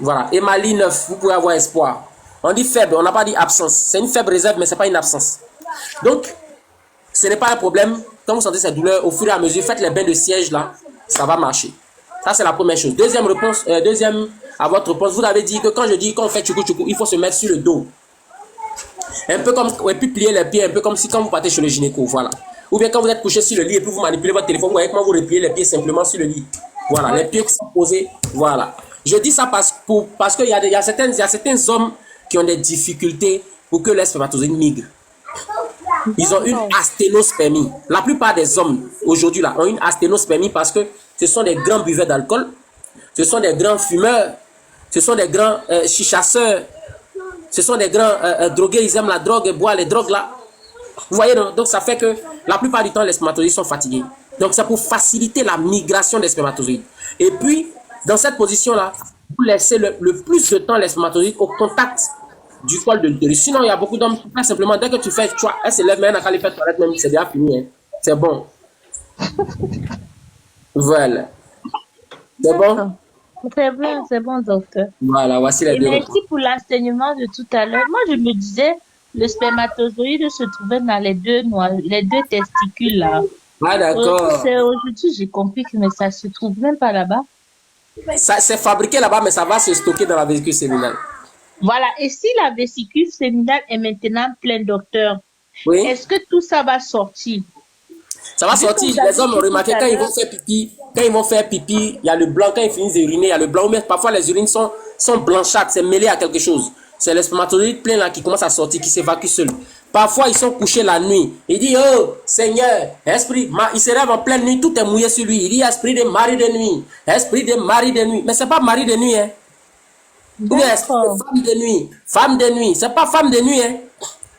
Voilà. Emali 9, vous pouvez avoir espoir. On dit faible, on n'a pas dit absence. C'est une faible réserve, mais ce n'est pas une absence. Donc, ce n'est pas un problème. Quand vous sentez cette douleur, au fur et à mesure, faites les bains de siège là, ça va marcher. Ça, c'est la première chose. Deuxième réponse, à votre réponse, vous avez dit que quand je dis qu'on fait tchoukou tchoukou, il faut se mettre sur le dos. Un peu comme, et puis plier les pieds, un peu comme si quand vous partez chez le gynéco, voilà. Ou bien quand vous êtes couché sur le lit et puis vous manipulez votre téléphone, vous voyez comment vous repliez les pieds simplement sur le lit. Voilà, les pieds qui sont posés, voilà. Je dis ça parce qu'il y a certains hommes qui ont des difficultés pour que les spermatozoïdes migrent. Ils ont une asténospermie. La plupart des hommes aujourd'hui là ont une asténospermie parce que ce sont des grands buveurs d'alcool, ce sont des grands fumeurs, ce sont des grands chichasseurs, ce sont des grands drogués, ils aiment la drogue et boire les drogues là. Vous voyez, donc ça fait que la plupart du temps les spermatozoïdes sont fatigués. Donc c'est pour faciliter la migration des spermatozoïdes. Et puis, dans cette position là, vous laissez le plus de temps les spermatozoïdes au contact du col de l'utérus. Sinon, il y a beaucoup d'hommes qui font simplement, dès que tu fais, tu vois, elle se lève, mais elle n'a qu'à les faire toilette même, c'est déjà fini. Hein. C'est bon. Voilà. C'est bon? C'est bon, docteur. Voilà, voici les Et deux merci réponses. pour l'enseignement de tout à l'heure. Moi, je me disais, le spermatozoïde se trouvait dans les deux testicules là. Ah, d'accord. Aujourd'hui, j'ai compris que mais ça se trouve même pas là-bas. C'est fabriqué là-bas, mais ça va se stocker dans la vésicule séminale. Voilà. Et si la vésicule séminale est maintenant pleine, docteur, Oui. est-ce que tout ça va sortir? Ça va sortir. Les hommes ont remarqué quand ils vont faire pipi, il y a le blanc. Quand ils finissent d'uriner, il y a le blanc. Mais parfois, les urines sont blanchâtres, c'est mêlé à quelque chose. C'est les spermatozoïdes pleins là qui commencent à sortir, qui s'évacuent seuls. Parfois, ils sont couchés la nuit. Il dit, oh, Seigneur, esprit, il se lève en pleine nuit, tout est mouillé sur lui. Il dit, esprit de mari de nuit, esprit de mari de nuit. Mais c'est pas mari de nuit, hein. Ou bien esprit de femme de nuit, femme de nuit. C'est pas femme de nuit, hein.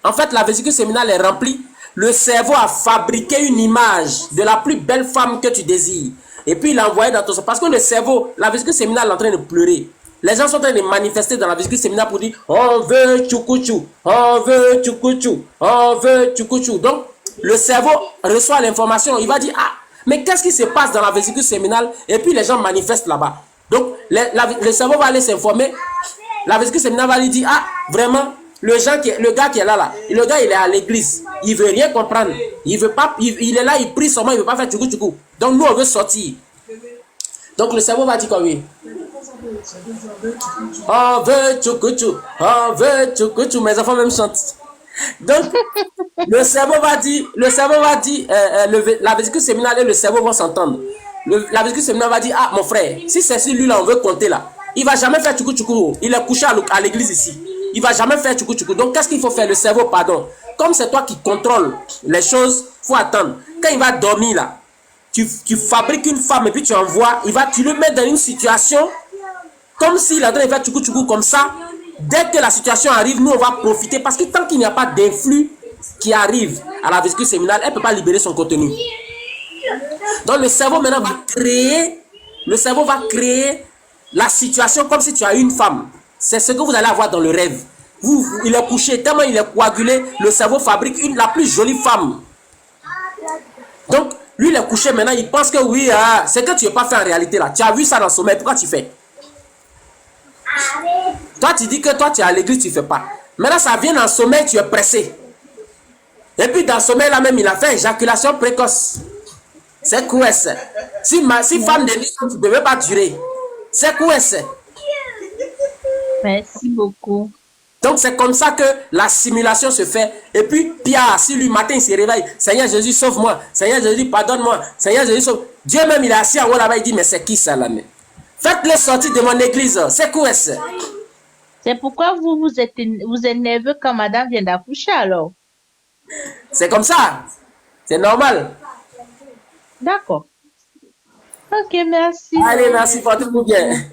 En fait, la vésicule séminale est remplie. Le cerveau a fabriqué une image de la plus belle femme que tu désires. Et puis, il l'a envoyé dans ton cerveau. Parce que le cerveau, la vésicule séminale est en train de pleurer. Les gens sont en train de manifester dans la vésicule séminale pour dire on veut tchoukou-tchou, on veut tchoukou-tchou, on veut tchoukou-tchou. Donc, le cerveau reçoit l'information. Il va dire ah, mais qu'est-ce qui se passe dans la vésicule séminale? Et puis, les gens manifestent là-bas. Donc, le cerveau va aller s'informer. La vésicule séminale va lui dire ah, vraiment. Le gars qui est là, le gars il est à l'église, il veut rien comprendre, il veut pas, il est là, il prie seulement, il veut pas faire tchoukou tchoukou. Donc nous on veut sortir. Donc le cerveau va dire quoi oui. On veut tchoukou tchou, on veut tchoukou tchou, mes enfants même chantent. Donc le cerveau va dire, la vésicule séminale et le cerveau vont s'entendre. La vésicule séminale va dire ah mon frère, si c'est sur lui là on veut compter là, il va jamais faire tchoukou tchoukou, il est couché à l'église ici. Il va jamais faire tchoukou tchoukou. Donc, qu'est-ce qu'il faut faire? Le cerveau, pardon. Comme c'est toi qui contrôle les choses, il faut attendre. Quand il va dormir là, tu fabriques une femme et puis tu envoies, tu le mets dans une situation comme s'il est en train de faire tchoukou tchoukou comme ça. Dès que la situation arrive, nous on va profiter parce que tant qu'il n'y a pas d'influx qui arrive à la vésicule séminale, elle ne peut pas libérer son contenu. Donc, le cerveau maintenant va créer la situation comme si tu as une femme. C'est ce que vous allez avoir dans le rêve. Il est couché, tellement il est coagulé, le cerveau fabrique la plus jolie femme. Donc, lui, il est couché maintenant, il pense que oui, c'est que tu n'as pas fait en réalité là. Tu as vu ça dans le sommeil, pourquoi tu fais? Toi, tu dis que toi, tu es à l'église, tu ne fais pas. Maintenant, ça vient dans le sommeil, tu es pressé. Et puis, dans le sommeil là même, il a fait éjaculation précoce. C'est quoi ça? Si femme de nuit, tu ne devais pas durer. C'est quoi ça? Merci beaucoup. Donc c'est comme ça que la simulation se fait. Et puis Pierre, si lui matin il se réveille, Seigneur Jésus sauve-moi, Seigneur Jésus pardonne-moi, Seigneur Jésus sauve. Dieu même il est assis en haut là-bas, il dit mais c'est qui ça là? Faites-le sortir de mon église, c'est quoi ça? C'est pourquoi vous êtes nerveux quand madame vient d'accoucher alors? C'est comme ça, c'est normal. D'accord. Ok, merci. Allez, merci, portez-vous bien.